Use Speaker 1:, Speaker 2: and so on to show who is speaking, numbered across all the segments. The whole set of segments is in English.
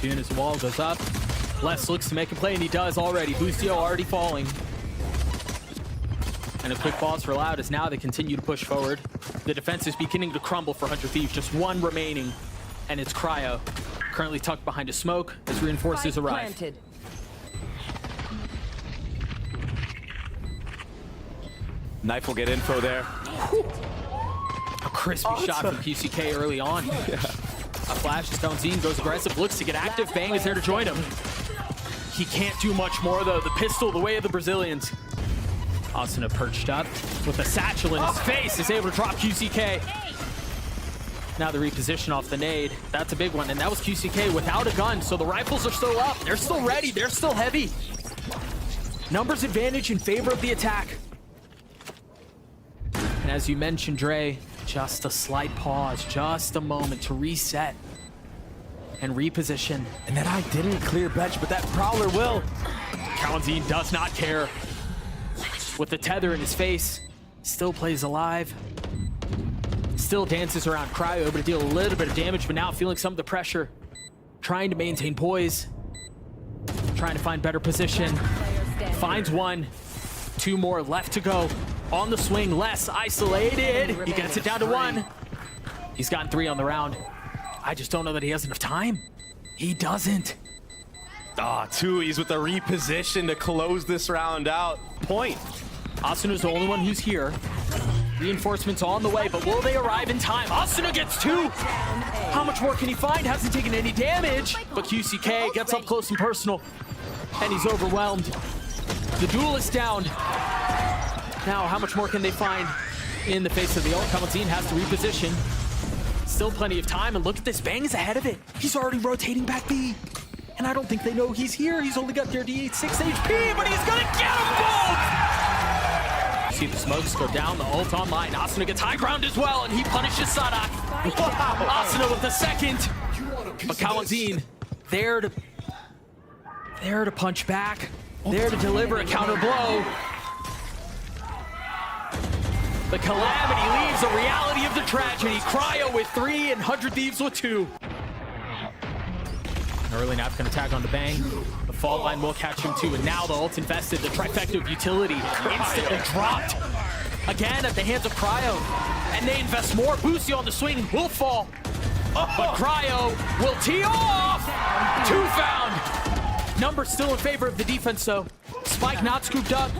Speaker 1: soon as the wall goes up. Les looks to make a play, and he does already. Boostio already falling. And a quick pause for Loud as now they continue to push forward. The defense is beginning to crumble for 100 Thieves. Just one remaining, and it's Cryo. Currently tucked behind a smoke as reinforcements arrive.
Speaker 2: Planted.
Speaker 3: Knife will get info there.
Speaker 1: A crispy shot from QCK early on.
Speaker 3: Yeah.
Speaker 1: A flash as Kalanzine goes aggressive, looks to get active. Bang is there to join him. He can't do much more though. The pistol, the way of the Brazilians. Asuna perched up with a satchel in his face, is able to drop QCK. Now the reposition off the nade. That's a big one, and that was QCK without a gun, so the rifles are still up. They're still ready, they're still heavy. Numbers advantage in favor of the attack. And as you mentioned, Dre, just a slight pause, just a moment to reset and reposition.
Speaker 3: And that eye didn't clear bench, but that Prowler will.
Speaker 1: Kalanzine does not care. With the tether in his face, still plays alive. Still dances around Cryo, able to deal a little bit of damage, but now feeling some of the pressure. Trying to maintain poise. Trying to find better position. Finds one. Two more left to go. On the swing, less isolated. He gets it down to one. He's gotten 3 on the round. I just don't know that he has enough time. He doesn't.
Speaker 3: Ah, Thieves with the reposition to close this round out. Point.
Speaker 1: Asuna's the only one who's here. Reinforcements on the way, but will they arrive in time? Asuna gets 2. How much more can he find? Hasn't taken any damage, but QCK gets up close and personal, and he's overwhelmed. The duel is down. Now, how much more can they find in the face of the ult? Kalanzine has to reposition. Still plenty of time, and look at this. Bang is ahead of it. He's already rotating back B. And I don't think they know he's here. He's only got their D8 6 HP, but he's gonna get them both! See the smokes go down, the ult online. Asuna gets high ground as well, and he punishes Sadak. Wow. Asuna with the second. But Kalanzine there to punch back, there to deliver a counter blow. The calamity leaves the reality of the tragedy. Cryo with 3 and 100 Thieves with 2. An early napkin attack on the Bang. The fault line will catch him too, and now the ult invested. The trifecta of utility instantly dropped. Again at the hands of Cryo. And they invest more. Boostio on the swing will fall. But Cryo will tee off! 2 found! Numbers still in favor of the defense though. Spike not scooped up.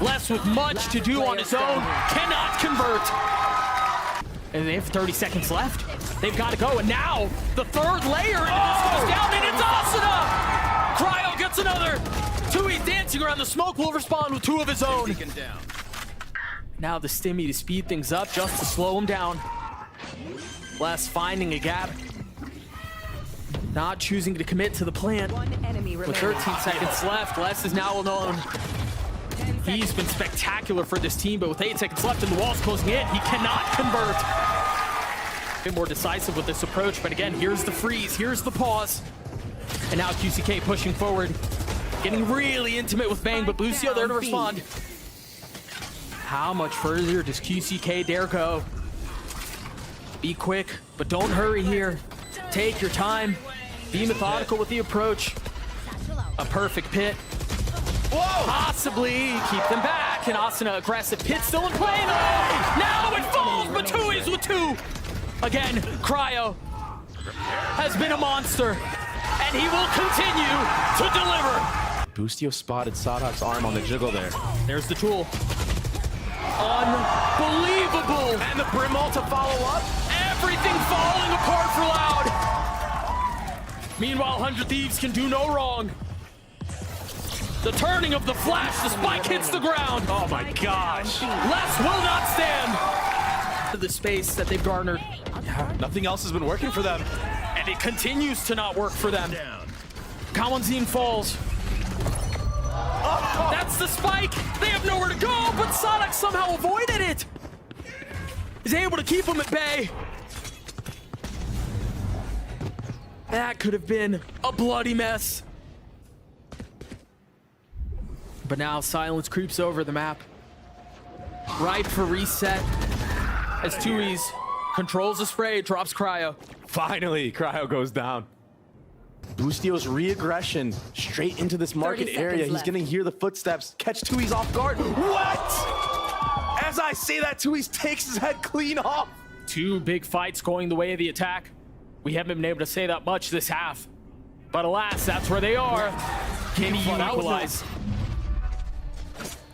Speaker 1: Les with much to do on his own, cannot convert. And they have 30 seconds left. They've got to go, and now the third layer into this goes down, and it's Asuna! Cryo gets another. Tui dancing around the smoke will respond with 2 of his own. Now the stimmy to speed things up, just to slow him down. Les finding a gap. Not choosing to commit to the plant. With 13 seconds left, Les is now alone. He's been spectacular for this team, but with 8 seconds left and the wall's closing in, he cannot convert. A bit more decisive with this approach, but again, here's the freeze, here's the pause. And now QCK pushing forward, getting really intimate with Bang, but Boostio there to respond. How much further does QCK dare go? Be quick, but don't hurry here. Take your time. Be methodical with the approach. A perfect pit. Whoa. Possibly keep them back, and Asuna aggressive. Pit still in play though. Now it falls, but Tui's with 2. Again, Cryo has been a monster, and he will continue to deliver.
Speaker 3: Boostio spotted Sadak's arm on the jiggle there.
Speaker 1: There's the tool. Unbelievable.
Speaker 3: And the Brimall to follow up.
Speaker 1: Everything falling apart for Loud. Meanwhile, 100 Thieves can do no wrong. The turning of the flash, the spike hits the ground.
Speaker 3: Oh my gosh.
Speaker 1: Les will not stand. To the space that they've garnered.
Speaker 3: Yeah, nothing else has been working for them.
Speaker 1: And it continues to not work for them. Kalanzine falls. Oh. That's the spike. They have nowhere to go, but Sadak somehow avoided it. He's able to keep him at bay. That could have been a bloody mess. But now silence creeps over the map. Ripe for reset. As Thieves controls the spray, drops Cryo.
Speaker 3: Finally, Cryo goes down. Boostio's re-aggression straight into this market area. He's gonna hear the footsteps, catch Tui's off guard. What? As I say that, Tui's takes his head clean off.
Speaker 1: Two big fights going the way of the attack. We haven't been able to say that much this half. But alas, that's where they are. Can he equalize?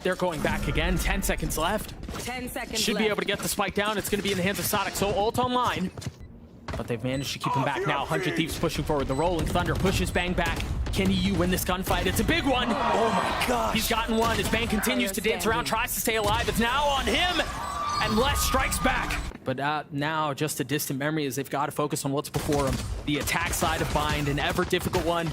Speaker 1: They're going back again. 10 seconds left.
Speaker 2: 10 seconds
Speaker 1: Should be able to get the spike down. It's going to be in the hands of Sonic. So ult online. But they've managed to keep him back now. 100 Thieves pushing forward. The Rolling Thunder pushes Bang back. Can EU win this gunfight? It's a big one.
Speaker 3: Oh my gosh.
Speaker 1: He's gotten one as Bang continues to dance around, tries to stay alive. It's now on him. And Les strikes back. But now just a distant memory as they've got to focus on what's before them. The attack side of Bind, an ever difficult one.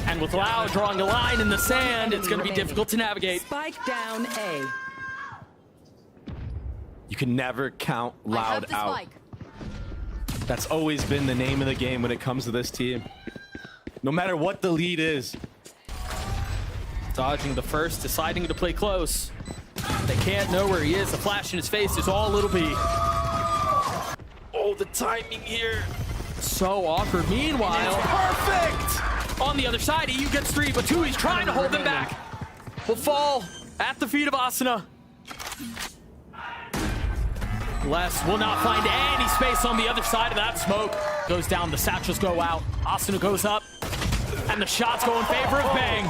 Speaker 1: And with Loud drawing a line in the sand, it's going to be difficult to navigate.
Speaker 2: Spike down A.
Speaker 3: You can never count Loud out. That's always been the name of the game when it comes to this team. No matter what the lead is.
Speaker 1: Dodging the first, deciding to play close. They can't know where he is. The flash in his face is all it'll be.
Speaker 3: Oh, the timing here.
Speaker 1: So awkward. Meanwhile,
Speaker 3: perfect!
Speaker 1: On the other side, EU gets 3, but Tui's trying to hold them back. Will fall at the feet of Asuna. Les will not find any space on the other side of that smoke. Goes down, the satchels go out. Asuna goes up, and the shots go in favor of Bang.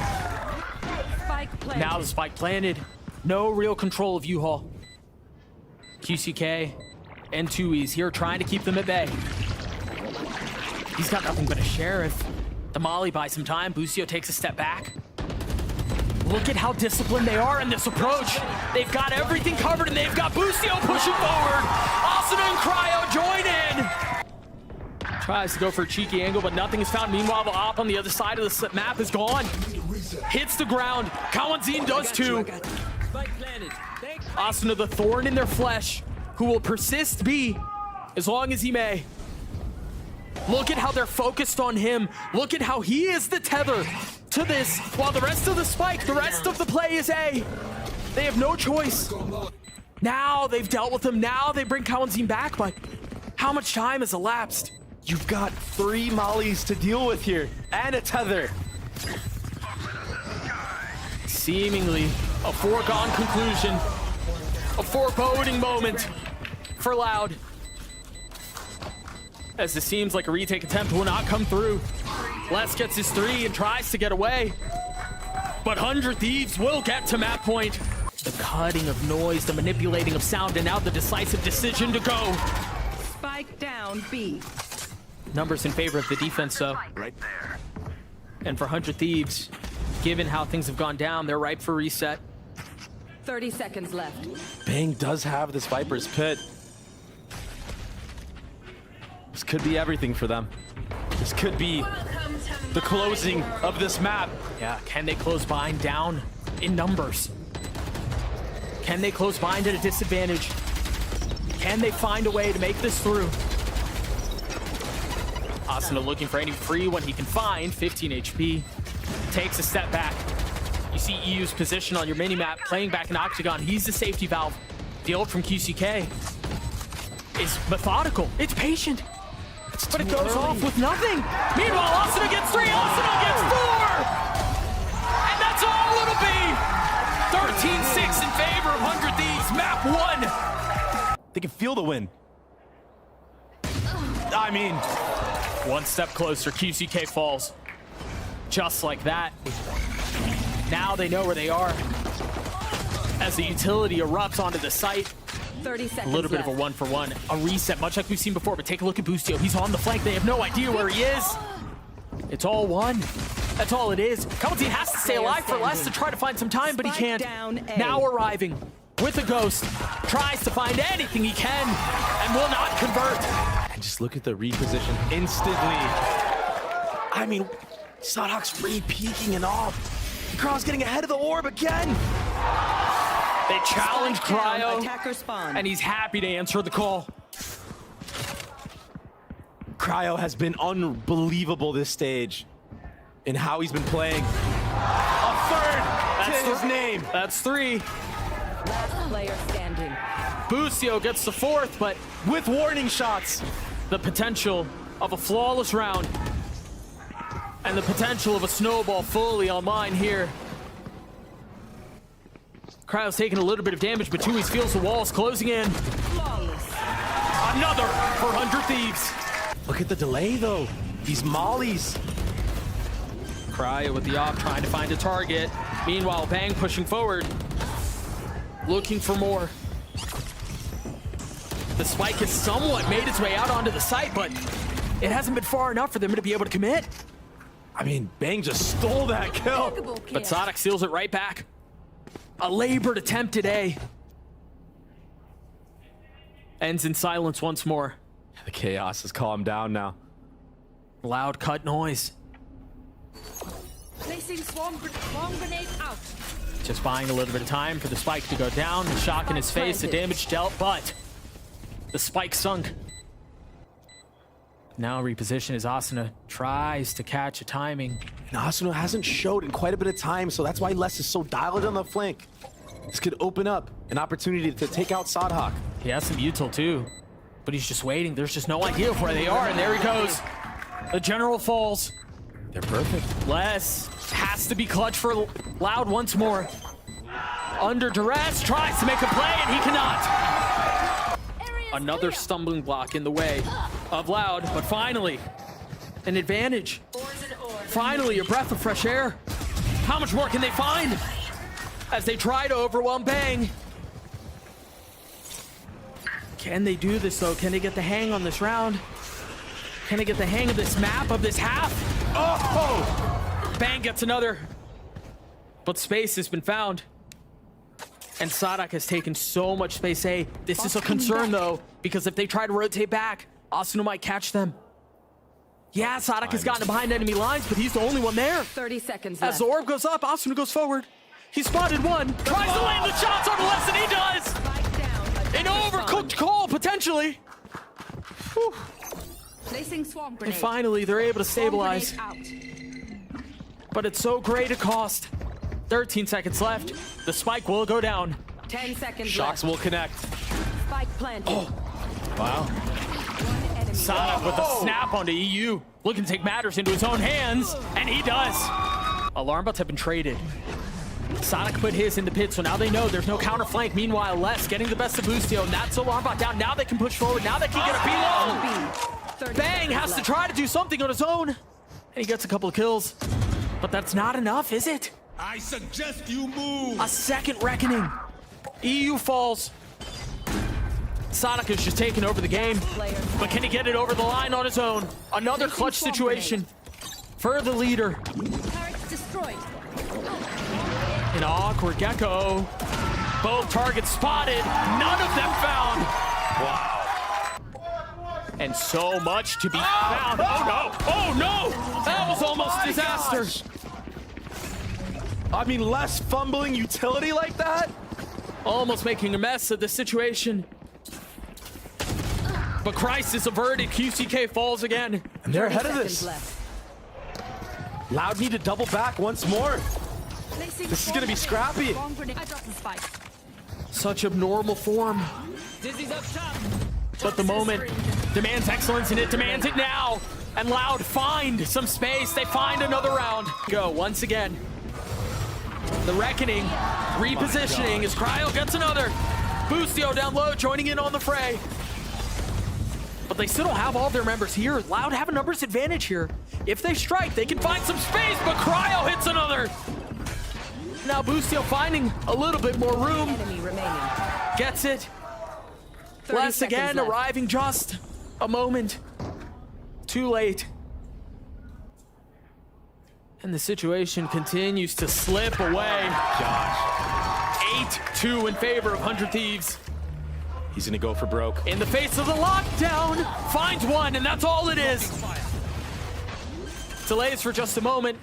Speaker 1: Now the spike planted. No real control of U-Haul. QCK and Tui's here trying to keep them at bay. He's got nothing but a Sheriff. The Molly buys some time. Boostio takes a step back. Look at how disciplined they are in this approach. They've got everything covered, and they've got Boostio pushing forward. Asuna and Cryo join in. Tries to go for a cheeky angle, but nothing is found. Meanwhile, the op on the other side of the map is gone. Hits the ground. Kawanzin does too. Asuna, the thorn in their flesh, who will persist be as long as he may. Look at how they're focused on him. Look at how he is the tether to this, while the rest of the spike, the rest of the play is A. They have no choice. Now they've dealt with him. Now they bring Kawanzin back, but how much time has elapsed?
Speaker 3: You've got 3 mollies to deal with here, and a tether.
Speaker 1: Seemingly a foregone conclusion. A foreboding moment for Loud. As it seems like a retake attempt will not come through. Les gets his 3 and tries to get away. But 100 Thieves will get to map point. The cutting of noise, the manipulating of sound, and now the decisive decision to go.
Speaker 2: Spike down B.
Speaker 1: Numbers in favor of the defense, though.
Speaker 3: Right there.
Speaker 1: And for 100 Thieves, given how things have gone down, they're ripe for reset.
Speaker 2: 30 seconds left.
Speaker 3: Bang does have this Viper's Pit. This could be everything for them. This could be the closing of this map.
Speaker 1: Yeah, can they close Bind down in numbers? Can they close Bind at a disadvantage? Can they find a way to make this through? Asuna looking for any free one he can find. 15 HP. Takes a step back. You see EU's position on your minimap, playing back in Octagon. He's the safety valve. The ult from QCK is methodical. It's patient. But it goes off with nothing. Meanwhile, Asuna gets 3, Asuna gets 4! And that's all it'll be! 13-6 in favor of 100 Thieves, map 1!
Speaker 3: They can feel the win. I mean,
Speaker 1: one step closer, QCK falls. Just like that. Now they know where they are. As the utility erupts onto the site.
Speaker 2: 30 seconds
Speaker 1: A little bit of a 1-for-1. A reset, much like we've seen before, but take a look at Boostio. He's on the flank. They have no idea where he is. It's all one. That's all it is. Kawanzin has to stay alive for Les to try to find some time, but he can't. Now arriving with a ghost. Tries to find anything he can and will not convert.
Speaker 3: And just look at the reposition instantly. I mean, Sothawk's free peeking and off. Cryo's getting ahead of the orb again.
Speaker 1: They challenge Cryo,
Speaker 2: Attacker spawn.
Speaker 1: and he's happy to answer the call.
Speaker 3: Cryo has been unbelievable this stage in how he's been playing. A third to his name.
Speaker 1: That's 3.
Speaker 2: Last player standing.
Speaker 1: Boostio gets the 4th, but
Speaker 3: With warning shots.
Speaker 1: the potential of a flawless round. And the potential of a snowball fully online here. Cryo's taking a little bit of damage, but Tui's feels the walls closing in. Another for 100 Thieves.
Speaker 3: Look at the delay, though. These mollies.
Speaker 1: Cryo with the op trying to find a target. Meanwhile, Bang pushing forward. Looking for more. The spike has somewhat made its way out onto the site, but it hasn't been far enough for them to be able to commit.
Speaker 3: I mean, Bang just stole that kill.
Speaker 1: But Sadok seals it right back. A labored attempt today. Ends in silence once more.
Speaker 3: The chaos has calmed down now.
Speaker 1: Loud cut noise.
Speaker 4: Placing swarm grenade out.
Speaker 1: Just buying a little bit of time for the spike to go down. The shock in his face, the damage dealt, but the spike sunk. Now reposition as Asuna tries to catch a timing.
Speaker 3: And Asuna hasn't showed in quite a bit of time, so that's why Les is so dialed on the flank. This could open up an opportunity to take out Sadhak.
Speaker 1: He has some util too, but he's just waiting. There's just no idea of where they are, and there he goes. The general falls.
Speaker 3: They're perfect.
Speaker 1: Les has to be clutch for Loud once more. Under duress, tries to make a play, and he cannot. Another stumbling block in the way of Loud, but finally, an advantage. Finally, a breath of fresh air. How much more can they find as they try to overwhelm Bang? Can they do this, though? Can they get the hang on this round? Can they get the hang of this map, of this half? Oh! Bang gets another. But space has been found. And Sadok has taken so much space. Hey, this is a concern, though, because if they try to rotate back, Asuna might catch them. Yeah, Sadok has gotten behind enemy lines, but he's the only one there.
Speaker 2: 30 seconds
Speaker 1: As
Speaker 2: left.
Speaker 1: the orb goes up, Asuna goes forward. He spotted one. Tries to land the shots on the left, and he does.
Speaker 2: Spike down.
Speaker 1: An overcooked call, potentially. Whew.
Speaker 4: Placing swarm grenade.
Speaker 1: And finally, they're able to stabilize.
Speaker 4: Swarm grenade out.
Speaker 1: But it's so great a cost. 13 seconds left. The spike will go down.
Speaker 2: 10 seconds
Speaker 3: Shocks
Speaker 2: left.
Speaker 3: will connect.
Speaker 2: Spike planted.
Speaker 3: Wow.
Speaker 2: One enemy.
Speaker 1: Sadok with the snap onto EU. Looking to take matters into his own hands. And he does. Alarm bots have been traded. Sadok put his in the pit, so now they know there's no counter flank. Meanwhile, Les getting the best of Boostio, and that's Alarm bot down. Now they can push forward. Now they can get a below. Bang has to try to do something on his own. And he gets a couple of kills. But that's not enough, is it?
Speaker 5: I suggest you move.
Speaker 1: A second reckoning. EU falls. Sadok is just taking over the game. But can he get it over the line on his own? Another clutch situation for the leader.
Speaker 4: Turrets destroyed.
Speaker 1: An awkward Gecko. Both targets spotted. None of them found.
Speaker 3: Wow.
Speaker 1: And so much to be found. Oh no! Oh no! That was almost disaster.
Speaker 3: Gosh. I mean, Les fumbling utility like that?
Speaker 1: Almost making a mess of the situation. But crisis averted. QCK falls again.
Speaker 3: And they're ahead of
Speaker 2: 30
Speaker 3: this.
Speaker 2: seconds left.
Speaker 3: Loud need to double back once more.
Speaker 4: Placing
Speaker 3: This is
Speaker 4: swarm
Speaker 3: gonna be
Speaker 4: grenade.
Speaker 3: scrappy.
Speaker 4: Swarm grenade. I dropped the spike.
Speaker 1: Such abnormal form.
Speaker 4: Dizzy's up top.
Speaker 1: But the moment demands excellence, and it demands it now. And Loud find some space. They find another round. Go once again. The reckoning, repositioning as Cryo gets another. Boostio down low, joining in on the fray. But they still don't have all their members here. Loud have a numbers advantage here. If they strike, they can find some space, but Cryo hits another. Now Boostio finding a little bit more room.
Speaker 2: Enemy remaining.
Speaker 1: Gets it.
Speaker 2: 30
Speaker 1: Les
Speaker 2: seconds
Speaker 1: again,
Speaker 2: left.
Speaker 1: arriving just a moment too late. And the situation continues to slip away.
Speaker 3: Gosh.
Speaker 1: 8-2 in favor of 100 Thieves.
Speaker 3: He's gonna go for broke.
Speaker 1: In the face of the lockdown, finds one, and that's all it is. Delays for just a moment.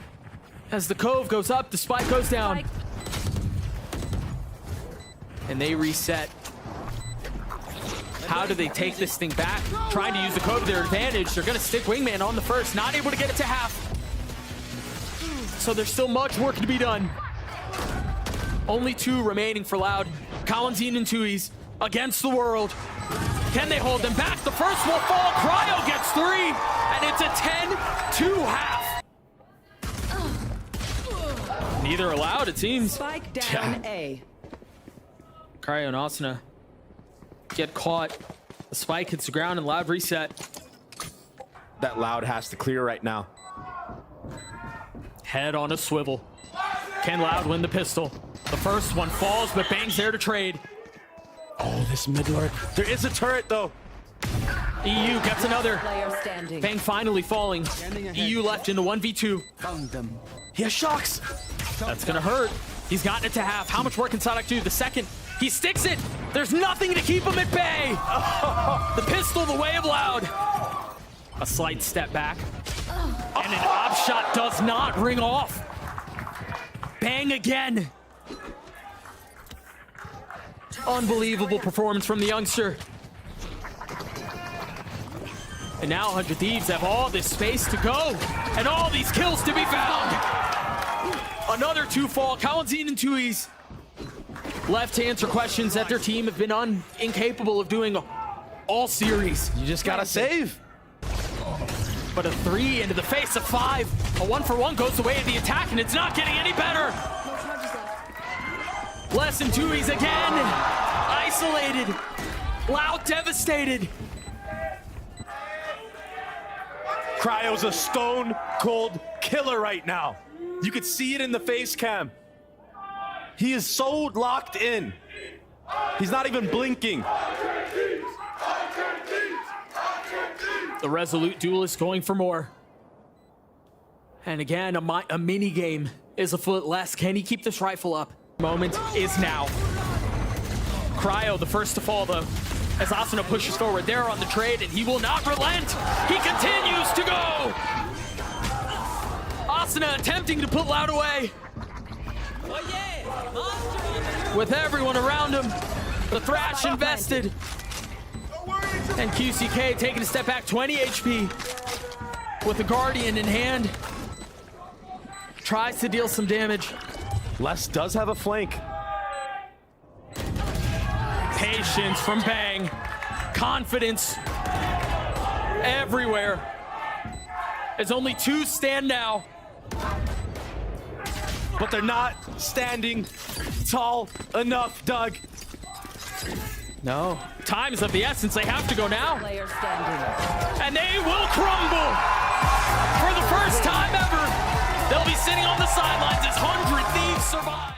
Speaker 1: As the cove goes up, the spike goes down. And they reset. How do they take this thing back? Trying to use the code to their advantage. They're gonna stick Wingman on the first, not able to get it to half. So there's still much work to be done. Only 2 remaining for Loud. Collinzine and Tui's against the world. Can they hold them back? The first will fall. Cryo gets 3, and it's a 10-2 half. Neither allowed, it seems.
Speaker 2: Spike down A.
Speaker 1: Cryo and Asuna get caught. The spike hits the ground and Loud reset.
Speaker 3: That Loud has to clear right now.
Speaker 1: Head on a swivel. Can Loud win the pistol? The first one falls, but Bang's there to trade.
Speaker 3: Oh, this mid lurk. There is a turret, though.
Speaker 1: EU gets another.
Speaker 2: Player standing.
Speaker 1: Bang finally falling. EU left into 1v2.
Speaker 5: Found them.
Speaker 3: He has shocks.
Speaker 1: That's gonna hurt. He's gotten it to half. How much work can Sadak do? The second, he sticks it. There's nothing to keep him at bay. The pistol, the way of Loud. A slight step back. And an op shot does not ring off. Bang again. Unbelievable performance from the youngster. And now 100 Thieves have all this space to go and all these kills to be found. Another 2 fall. Kalanzine and Tui's left to answer questions that their team have been incapable of doing all series.
Speaker 3: You just gotta save.
Speaker 1: But a 3 into the face of 5. A 1-for-1 goes the way of the attack, and it's not getting any better. Less than Tui's again. Isolated. Loud devastated.
Speaker 3: Cryo's a stone cold killer right now. You could see it in the face cam. He is so locked in. He's not even blinking.
Speaker 1: The resolute duelist going for more. And again, a mini game is afoot. Less. Can he keep this rifle up? Moment is now. Cryo, the first to fall, though, as Asuna pushes forward. There on the trade, and he will not relent. He continues to go. Asuna attempting to put Loud away. With everyone around him, the Thrash invested. And QCK taking a step back, 20 HP. With the Guardian in hand. Tries to deal some damage.
Speaker 3: Les does have a flank.
Speaker 1: Patience from Bang. Confidence everywhere. As only 2 stand now.
Speaker 3: But they're not standing tall enough, Doug.
Speaker 1: No. Time is of the essence. They have to go now.
Speaker 2: Player standing.
Speaker 1: And they will crumble. For the first time ever, they'll be sitting on the sidelines as 100 Thieves survive.